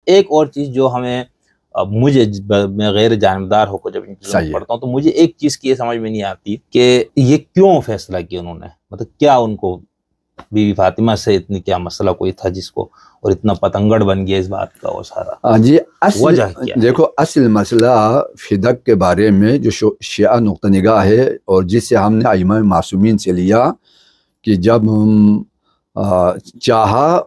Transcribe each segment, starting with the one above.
ایک اور چیز جو ہمیں مجھے میں غیر جانبدار ہو کر جب ان چیزوں کو پڑھتا ہوں تو مجھے ایک چیز کی یہ سمجھ میں نہیں آتی کہ یہ کیوں فیصلہ کیا انہوں نے، مطلب کیا ان کو بی بی فاطمہ سے اتنی کیا مسئلہ کوئی تھا جس کو اور اتنا پتنگڑ بن گیا اس بات کا وہ سارا؟ جی وجہ کیا ہے؟ دیکھو اصل مسئلہ فدق کے بارے میں جو شیعہ نقطہ نگاہ ہے اور جس سے ہم نے ائمہ معصومین سے لیا کہ جب چاہا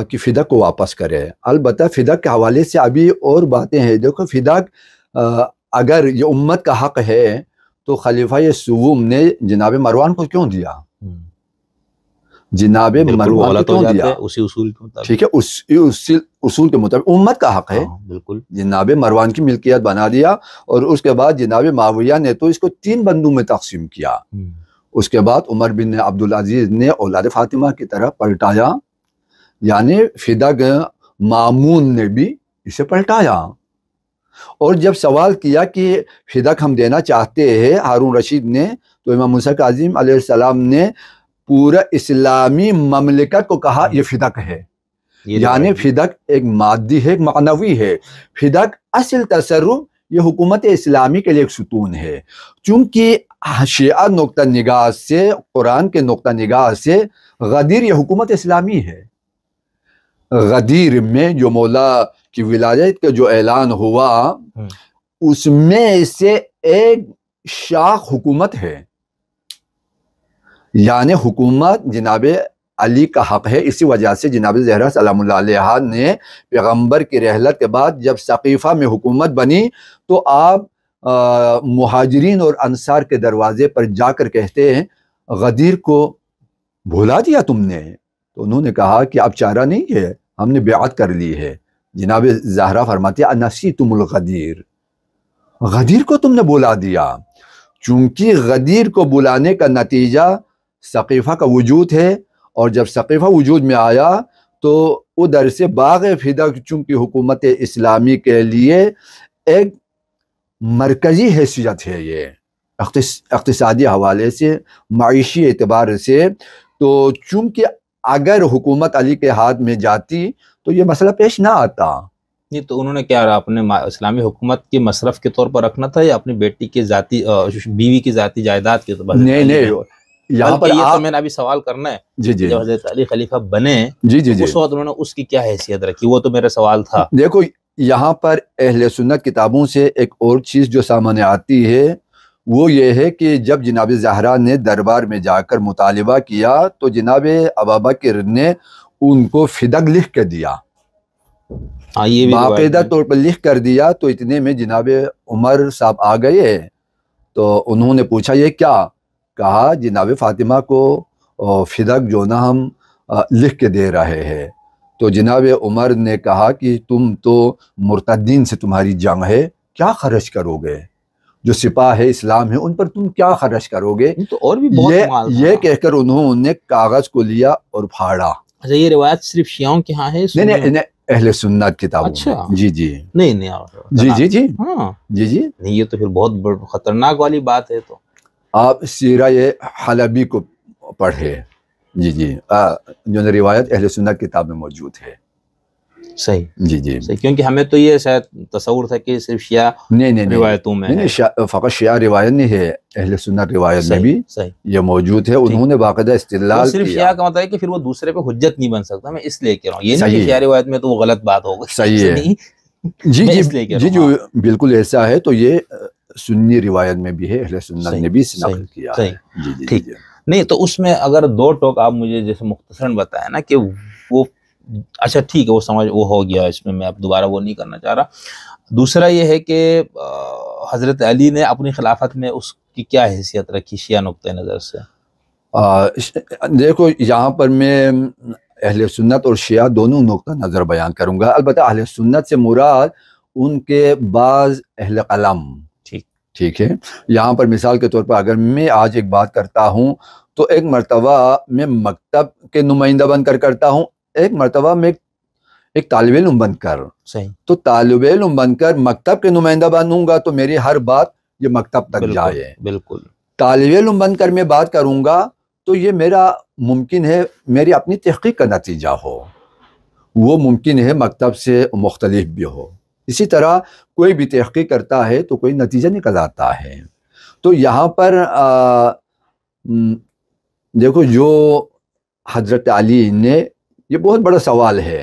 کہ فدق کو واپس کرے، البتہ فدق کے حوالے سے ابھی اور باتیں ہیں۔ دیکھو فدق اگر یہ امت کا حق ہے تو خلیفہ سوم نے جناب مروان کو کیوں دیا؟ جناب مروان کو کیوں دیا؟ اسی اصول کے مطابق، ٹھیک ہے، اس اصول کے مطابق امت کا حق ہے، بالکل جناب مروان کی ملکیت بنا دیا، اور اس کے بعد جناب معاویہ نے تو اس کو 3 بندوں میں تقسیم کیا۔ اس کے بعد عمر بن عبدالعزیز نے اولاد فاطمہ کی طرح پلٹایا، یعنی فدق مامون نے بھی اسے پلٹایا۔ اور جب سوال کیا کہ فدق ہم دینا چاہتے ہیں ہارون رشید نے، تو امام موسیٰ کاظم علیہ السلام نے پورا اسلامی مملکت کو کہا یہ فدق ہے، یعنی فدق ایک مادی ہے، ایک معنوی ہے۔ فدق اصل تصرف یہ حکومت اسلامی کے لیے ایک ستون ہے، چونکہ شیعہ نقطہ نگاہ سے، قرآن کے نقطہ نگاہ سے غدیر یہ حکومت اسلامی ہے۔ غدیر میں جو مولا کی ولایت کا جو اعلان ہوا اس میں سے ایک شاخ حکومت ہے، یعنی حکومت جناب علی کا حق ہے۔ اسی وجہ سے جناب زہرا سلام اللہ علیہا نے پیغمبر کی رحلت کے بعد جب ثقیفہ میں حکومت بنی تو آپ مہاجرین اور انصار کے دروازے پر جا کر کہتے ہیں غدیر کو بھولا دیا تم نے؟ تو انہوں نے کہا کہ اب چارہ نہیں ہے، ہم نے بیعت کر لی ہے۔ جناب زہرا فرماتے ہیں انسیتم الغدیر، غدیر کو تم نے بلا دیا، چونکہ غدیر کو بلانے کا نتیجہ ثقیفہ کا وجود ہے، اور جب ثقیفہ وجود میں آیا تو ادھر سے باغ فدق چونکہ حکومت اسلامی کے لیے ایک مرکزی حیثیت ہے، یہ اقتصادی حوالے سے، معیشی اعتبار سے، تو چونکہ اگر حکومت علی کے ہاتھ میں جاتی تو یہ مسئلہ پیش نہ آتا۔ نہیں تو انہوں نے کیا اپنے اسلامی حکومت کے مصرف کے طور پر رکھنا تھا یا اپنی بیٹی کے ذاتی بیوی کی ذاتی جائیداد کے طور پر؟ نہیں، یہاں پر یہ تو میں نے ابھی سوال کرنا ہے، جب حضرت علی خلیفہ بنے اس وقت انہوں نے اس کی کیا حیثیت رکھی، وہ تو میرا سوال تھا۔ دیکھو یہاں پر اہل سنت کتابوں سے ایک اور چیز جو سامنے آتی ہے وہ یہ ہے کہ جب جناب زہرا نے دربار میں جا کر مطالبہ کیا تو جناب ابوبکر نے ان کو فدق لکھ کے دیا، باقاعدہ طور پر لکھ کر دیا۔ تو اتنے میں جناب عمر صاحب آ گئے تو انہوں نے پوچھا یہ کیا؟ کہا جناب فاطمہ کو فدق جو نا ہم لکھ کے دے رہے ہیں۔ تو جناب عمر نے کہا کہ تم تو مرتدین سے تمہاری جنگ ہے، کیا خرچ کرو گے؟ جو سپاہ ہے اسلام ہے ان پر تم کیا خرچ کرو گے؟ تو اور بھی بہت یہ کہہ کر انہوں نے کاغذ کو لیا اور پھاڑا۔ اچھا یہ روایت صرف شیعوں کے ہاں ہے؟ نہیں اہل سنت کتابوں میں۔ جی نہیں ہاں جی نہیں، یہ تو پھر بہت خطرناک والی بات ہے۔ تو آپ سیرہ حلبی کو پڑھے، جی جو روایت اہل سنت کتاب میں موجود ہے۔ صحیح جی صحیح، کیونکہ ہمیں تو یہ شاید تصور تھا کہ صرف شیعہ روایتوں میں نہیں، فقط شیعہ روایت نہیں ہے، اہل سنت روایت میں بھی یہ موجود ہے۔ انہوں نے باقاعدہ استدلال صرف شیعہ کا مطلب ہے کہ پھر وہ دوسرے پہ حجت نہیں بن سکتا، میں اس لیے کہہ رہا ہوں، یہ نہیں کہ شیعہ روایت میں تو وہ غلط بات ہوگی۔ صحیح ہے، جی جو بالکل ایسا ہے۔ تو یہ سنی روایت میں بھی ہے، اہل سنت نے بھی نقل کیا ہے۔ ٹھیک، نہیں تو اس میں اگر دو ٹوک آپ مجھے جیسے مختصراً بتائیں نا کہ وہ اچھا ٹھیک ہے، وہ سمجھ وہ ہو گیا، اس میں اب دوبارہ وہ نہیں کرنا چاہ رہا۔ دوسرا یہ ہے کہ حضرت علی نے اپنی خلافت میں اس کی کیا حیثیت رکھی شیعہ نقطۂ نظر سے؟ دیکھو یہاں پر میں اہل سنت اور شیعہ دونوں نقطہ نظر بیان کروں گا، البتہ اہل سنت سے مراد ان کے بعض اہل قلم، ٹھیک ہے۔ یہاں پر مثال کے طور پر اگر میں آج ایک بات کرتا ہوں تو ایک مرتبہ میں مکتب کے نمائندہ بن کر کرتا ہوں، ایک مرتبہ میں ایک طالب علم بن کر، تو طالب علم بن کر مکتب کے نمائندہ بنوں گا تو میری ہر بات یہ مکتب تک جائے۔ بالکل طالب علم بن کر میں بات کروں گا تو یہ میرا ممکن ہے میری اپنی تحقیق کا نتیجہ ہو، وہ ممکن ہے مکتب سے مختلف بھی ہو. اسی طرح کوئی بھی تحقیق کرتا ہے تو کوئی نتیجہ نکل آتا ہے. تو یہاں پر دیکھو جو حضرت علی نے، یہ بہت بڑا سوال ہے،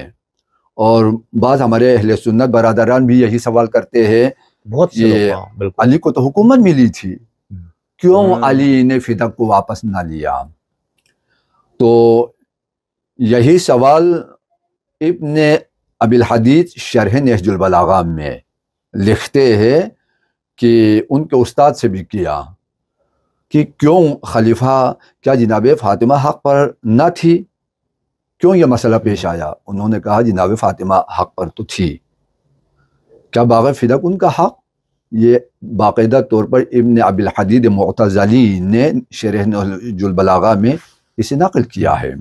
اور بعض ہمارے اہل سنت برادران بھی یہی سوال کرتے ہیں بہت کہ علی کو تو حکومت ملی تھی، کیوں علی نے فدق کو واپس نہ لیا؟ تو یہی سوال ابن ابی الحدیث شرح نہج البلاغہ میں لکھتے ہیں کہ ان کے استاد سے بھی کیا کہ کیوں خلیفہ، کیا جناب فاطمہ حق پر نہ تھی؟ کیوں یہ مسئلہ پیش آیا؟ انہوں نے کہا جناب فاطمہ حق پر تو تھی. کیا باغ فدق ان کا حق؟ یہ باقاعدہ طور پر ابن ابی الحدیث معتزلی نے شرح نہج البلاغہ میں اسے نقل کیا ہے.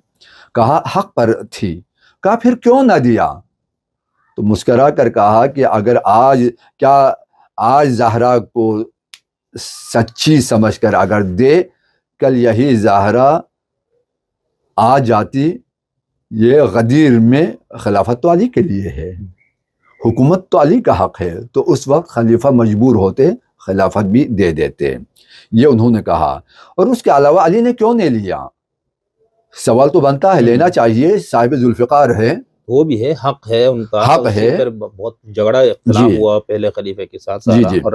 کہا حق پر تھی. کہا پھر کیوں نہ دیا؟ تو مسکرا کر کہا کہ اگر آج زہرا کو سچی سمجھ کر اگر دے، کل یہی زہرا آ جاتی. یہ غدیر میں خلافت تو علی کے لیے ہے، حکومت تو علی کا حق ہے، تو اس وقت خلیفہ مجبور ہوتے خلافت بھی دے دیتے. یہ انہوں نے کہا. اور اس کے علاوہ علی نے کیوں نہیں لیا؟ سوال تو بنتا ہے، لینا چاہیے، صاحب ذوالفقار ہے، وہ بھی ہے، حق ہے ان کا، حق ہے. بہت جھگڑا اختلاف ہوا پہلے خلیفے کے ساتھ اور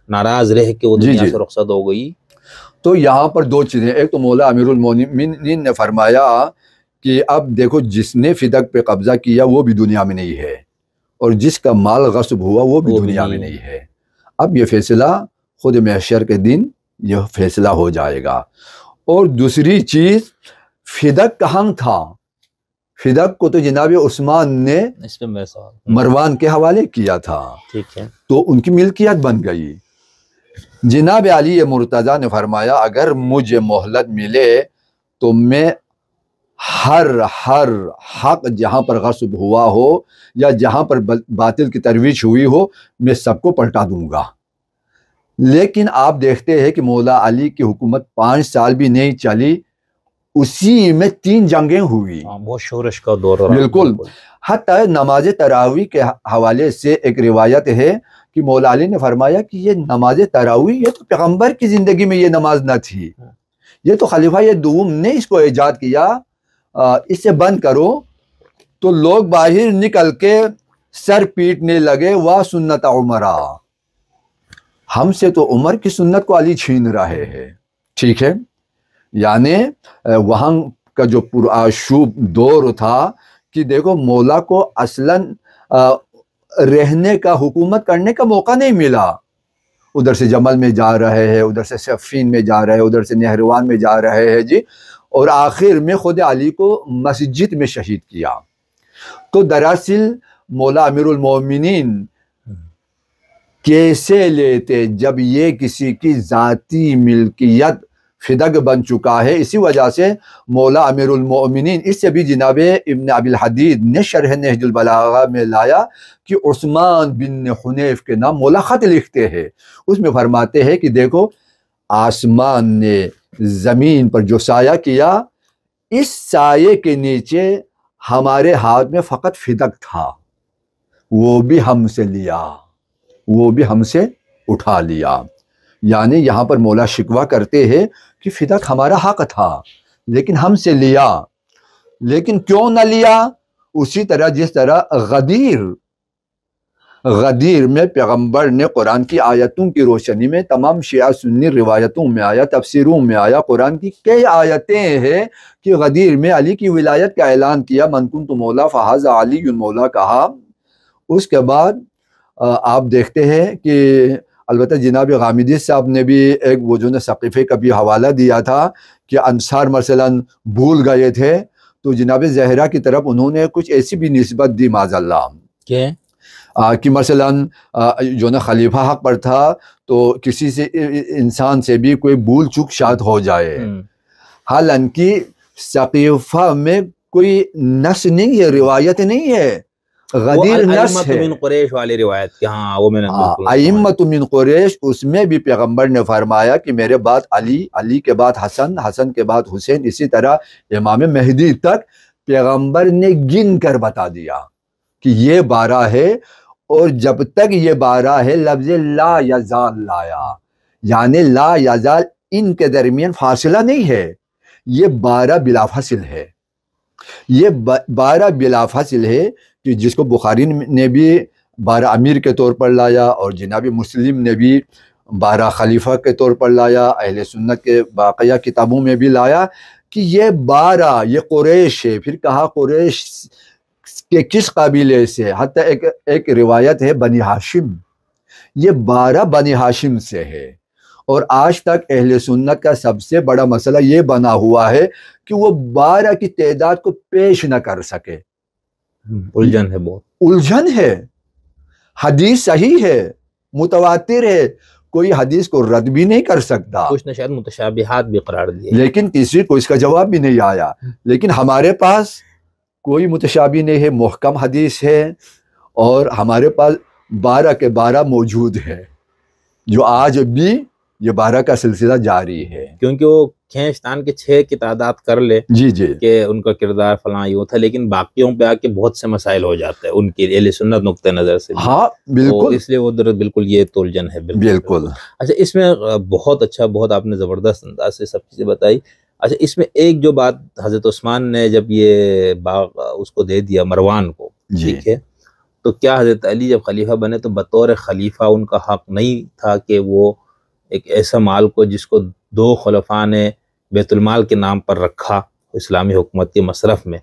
ناراض رہ کے وہ دنیا سے رخصت ہو گئی. تو یہاں پر دو چیزیں، ایک تو مولا امیر المومنین نے فرمایا کہ اب دیکھو جس نے فدق پہ قبضہ کیا وہ بھی دنیا میں نہیں ہے، اور جس کا مال غصب ہوا وہ بھی دنیا میں نہیں ہے. اب یہ فیصلہ خود محشر کے دن یہ فیصلہ ہو جائے گا. اور دوسری چیز، فدق کہاں تھا؟ فدق کو تو جناب عثمان نے مروان کے حوالے کیا تھا، ٹھیک ہے، تو ان کی ملکیت بن گئی. جناب علی مرتضیٰ نے فرمایا اگر مجھے مہلت ملے تو میں ہر حق جہاں پر غصب ہوا ہو یا جہاں پر باطل کی ترویج ہوئی ہو، میں سب کو پلٹا دوں گا. لیکن آپ دیکھتے ہیں کہ مولا علی کی حکومت 5 سال بھی نہیں چلی، اسی میں 3 جنگیں ہوئی. بہت شورش کا دور رہا. بالکل. حتی نماز تراویح کے حوالے سے ایک روایت ہے کہ مولا علی نے فرمایا کہ یہ نماز تراویح یہ تو پیغمبر کی زندگی میں یہ نماز نہ تھی، یہ تو خلیفہ دوم نے اس کو ایجاد کیا، اسے بند کرو. تو لوگ باہر نکل کے سر پیٹنے لگے، واہ سنت عمرہ، ہم سے تو عمر کی سنت کو علی چھین رہے ہیں. ٹھیک ہے، یعنی وہاں کا جو پرآشوب دور تھا کہ دیکھو مولا کو اصلاً رہنے کا، حکومت کرنے کا موقع نہیں ملا. ادھر سے جمل میں جا رہے ہیں، ادھر سے صفین میں جا رہے ہیں، ادھر سے نہروان میں جا رہے ہیں جی، اور آخر میں خود علی کو مسجد میں شہید کیا. تو دراصل مولا امیر المومنین کیسے لیتے جب یہ کسی کی ذاتی ملکیت فدق بن چکا ہے؟ اسی وجہ سے مولا امیر المومنین، اس سے بھی جناب ابن ابی الحدیث نے شرح نہج البلاغہ میں لایا کہ عثمان بن حنیف کے نام مولا خط لکھتے ہیں. اس میں فرماتے ہیں کہ دیکھو آسمان نے زمین پر جو سایہ کیا، اس سائے کے نیچے ہمارے ہاتھ میں فقط فدق تھا، وہ بھی ہم سے لیا، وہ بھی ہم سے اٹھا لیا. یعنی یہاں پر مولا شکوہ کرتے ہیں کہ فدق ہمارا حق تھا لیکن ہم سے لیا. لیکن کیوں نہ لیا؟ اسی طرح جس طرح غدیر میں پیغمبر نے قرآن کی آیتوں کی روشنی میں، تمام شیعہ سنی روایتوں میں آیا، تفسیروں میں آیا، قرآن کی کئی آیتیں ہیں کہ غدیر میں علی کی ولایت کا اعلان کیا، من کنت مولا فہذا علی مولا کہا. اس کے بعد آپ دیکھتے ہیں کہ البتہ جناب غامدی صاحب نے بھی ایک وہ جو ثقیفے کا بھی حوالہ دیا تھا کہ انصار مثلا بھول گئے تھے، تو جناب زہرا کی طرف انہوں نے کچھ ایسی بھی نسبت دی معاذ اللہ کہ مثلا جو خلیفہ حق پر تھا تو کسی سے انسان سے بھی کوئی بھول چوک شاید ہو جائے. حالانکہ ثقیفہ میں کوئی نص نہیں ہے، روایت نہیں ہے، غدیر نص ہے. من قریش والی روایت کہ ہاں وہ میں نے ائمۃ من قریش، اس میں بھی پیغمبر نے فرمایا کہ میرے بعد علی، علی کے بعد حسن، حسن کے بعد حسین، اسی طرح امام مہدی تک پیغمبر نے گن کر بتا دیا کہ یہ 12 ہے، اور جب تک یہ 12 ہے لفظ لا یزال لایا، یعنی لا یزال ان کے درمیان فاصلہ نہیں ہے، یہ 12 بلا فاصل ہے، یہ 12 بلا فاصل ہے، کہ جس کو بخاری نے بھی 12 امیر کے طور پر لایا، اور جناب مسلم نے بھی 12 خلیفہ کے طور پر لایا، اہل سنت کے باقیہ کتابوں میں بھی لایا کہ یہ 12 یہ قریش ہے۔ پھر کہا قریش کے کس قبیلے سے، حتیٰ ایک روایت ہے بنی ہاشم، یہ 12 بنی ہاشم سے ہے۔ اور آج تک اہل سنت کا سب سے بڑا مسئلہ یہ بنا ہوا ہے کہ وہ 12 کی تعداد کو پیش نہ کر سکے، الجھن ہے، بہت الجھن ہے۔ حدیث صحیح ہے، متواتر ہے، کوئی حدیث کو رد بھی نہیں کر سکتا، کچھ نے شاید متشابہات بھی قرار دیے، لیکن کسی کو اس کا جواب بھی نہیں آیا۔ لیکن ہمارے پاس کوئی متشابہ نہیں ہے، محکم حدیث ہے، اور ہمارے پاس 12 کے 12 موجود ہے، جو آج بھی یہ 12 کا سلسلہ جاری ہے، کیونکہ وہ کھینچتان کے 6 کی تعداد کر لے جی جی کہ ان کا کردار فلاں یوں تھا، لیکن باقیوں پہ آ کے بہت سے مسائل ہو جاتے ہیں ان کے اہل سنت نقطہ نظر سے، ہاں بالکل، اس لیے وہ بالکل یہ تو الجھن ہے، بالکل۔ اچھا، اس میں بہت اچھا، بہت آپ نے زبردست انداز سے سب چیزیں بتائی۔ اچھا، اس میں ایک جو بات حضرت عثمان نے جب یہ باغ اس کو دے دیا مروان کو، ٹھیک ہے، تو کیا حضرت علی جب خلیفہ بنے تو بطور خلیفہ ان کا حق نہیں تھا کہ وہ ایک ایسا مال کو جس کو 2 خلفاء نے بیت المال کے نام پر رکھا اسلامی حکومت کے مصرف میں،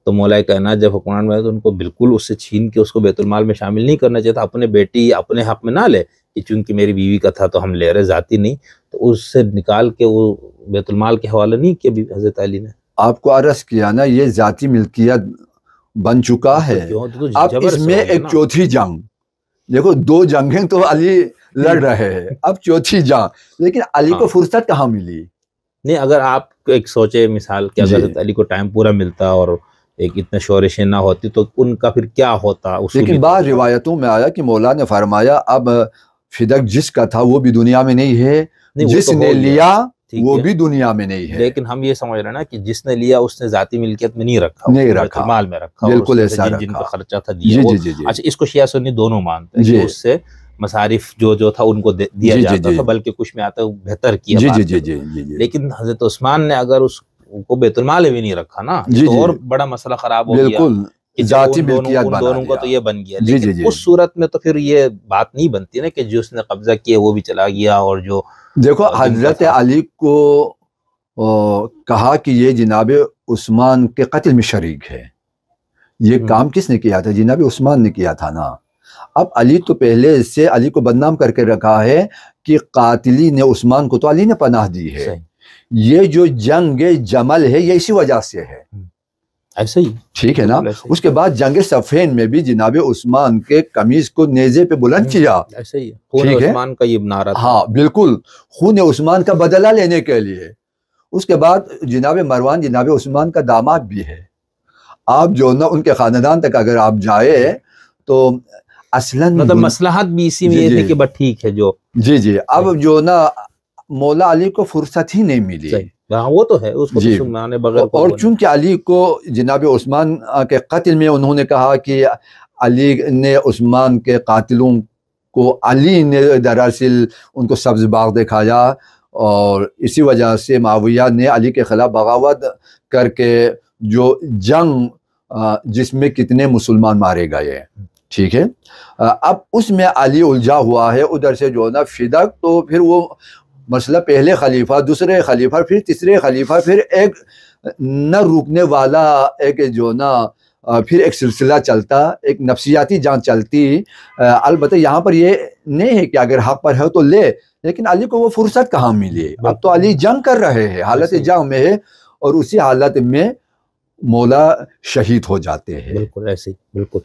تو مولا کائنات جب حکمران بنے تو ان کو بالکل اس سے چھین کے اس کو بیت المال میں شامل نہیں کرنا چاہتا، اپنے بیٹی اپنے حق میں نہ لے کہ چونکہ میری بیوی کا تھا تو ہم لے رہے، ذاتی نہیں، تو اس سے نکال کے وہ بیت المال کے حوالے نہیں کیا حضرت علی نے؟ آپ کو عرض کیا نا، یہ ذاتی ملکیت بن چکا ہے۔ اب اس میں ایک چوتھی جنگ، دیکھو 2 جنگیں تو علی لڑ رہے ہیں، اب چوتھی جنگ، لیکن علی کو فرصت کہاں ملی؟ نہیں، اگر آپ ایک سوچے مثال کہ اگر حضرت علی کو ٹائم پورا ملتا اور ایک اتنا شورشیں نہ ہوتی تو ان کا پھر کیا ہوتا؟ لیکن بعض روایتوں میں آیا کہ مولا نے فرمایا اب فدق جس کا تھا وہ بھی دنیا میں نہیں ہے، جس نے لیا وہ بھی دنیا میں نہیں ہے۔ لیکن ہم یہ سمجھ رہے ہیں نا کہ جس نے لیا اس نے ذاتی ملکیت میں نہیں رکھا، رکھا، مال میں رکھا، بالکل ایسا جن کا رکھا، خرچہ تھا دیا۔ اچھا، اس کو شیعہ سنی دونوں مانتے ہیں کہ اس سے مصارف جو تھا ان کو دیا جاتا تھا، بلکہ کچھ میں آتا ہے بہتر کیا۔ لیکن حضرت عثمان نے اگر اس کو بیت المال بھی نہیں رکھا نا، تو اور بڑا مسئلہ خراب ہو گیا، ذاتی ملکیت ان دونوں کا تو یہ بن گیا۔ لیکن اس صورت میں تو پھر یہ بات نہیں بنتی نا کہ جس نے قبضہ کیا وہ بھی چلا گیا، اور جو دیکھو حضرت علی کو کہا کہ یہ جناب عثمان کے قتل میں شریک ہے، یہ کام کس نے کیا تھا؟ جناب عثمان نے کیا تھا نا۔ اب علی تو پہلے سے علی کو بدنام کر کے رکھا ہے کہ قاتلی نے عثمان کو تو علی نے پناہ دی ہے۔ یہ جو جنگ جمل ہے یہ اسی وجہ سے ہے، ایسا ہی ٹھیک ہے نا۔ اس کے بعد جنگ صفین میں بھی جناب عثمان کے قمیض کو نیزے پہ بلند کیا، ایسا ہی خون عثمان کا یہ نعرہ تھا، ہاں بالکل، خون عثمان کا بدلہ لینے کے لیے۔ اس کے بعد جناب مروان جناب عثمان کا داماد بھی ہے، آپ جو نا ان کے خاندان تک اگر آپ جائے تو اصلاً مطلب مصلحت بھی اسی میں یہ تھی کہ بس ٹھیک ہے جو جی اب جو نا مولا علی کو فرصت ہی نہیں ملی، وہ تو ہے اس کو سنانے بغیر۔ اور چونکہ علی کو جناب عثمان کے قتل میں انہوں نے کہا کہ علی نے عثمان کے قاتلوں کو، علی نے دراصل ان کو سبز باغ دکھایا، اور اسی وجہ سے معاویہ نے علی کے خلاف بغاوت کر کے جو جنگ جس میں کتنے مسلمان مارے گئے، ٹھیک ہے۔ اب اس میں علی الجھا ہوا ہے، ادھر سے جو نا فدق، تو پھر وہ مسئلہ پہلے خلیفہ، دوسرے خلیفہ، پھر تیسرے خلیفہ، پھر ایک نہ رکنے والا ایک جو نا پھر ایک سلسلہ چلتا، ایک نفسیاتی جان چلتی۔ البتہ یہاں پر یہ نہیں ہے کہ اگر حق پر ہے تو لے، لیکن علی کو وہ فرصت کہاں ملی؟ اب تو علی جنگ کر رہے ہیں، حالت جنگ میں ہے، اور اسی حالت میں مولا شہید ہو جاتے ہیں۔ بالکل ایسے ہی، بالکل۔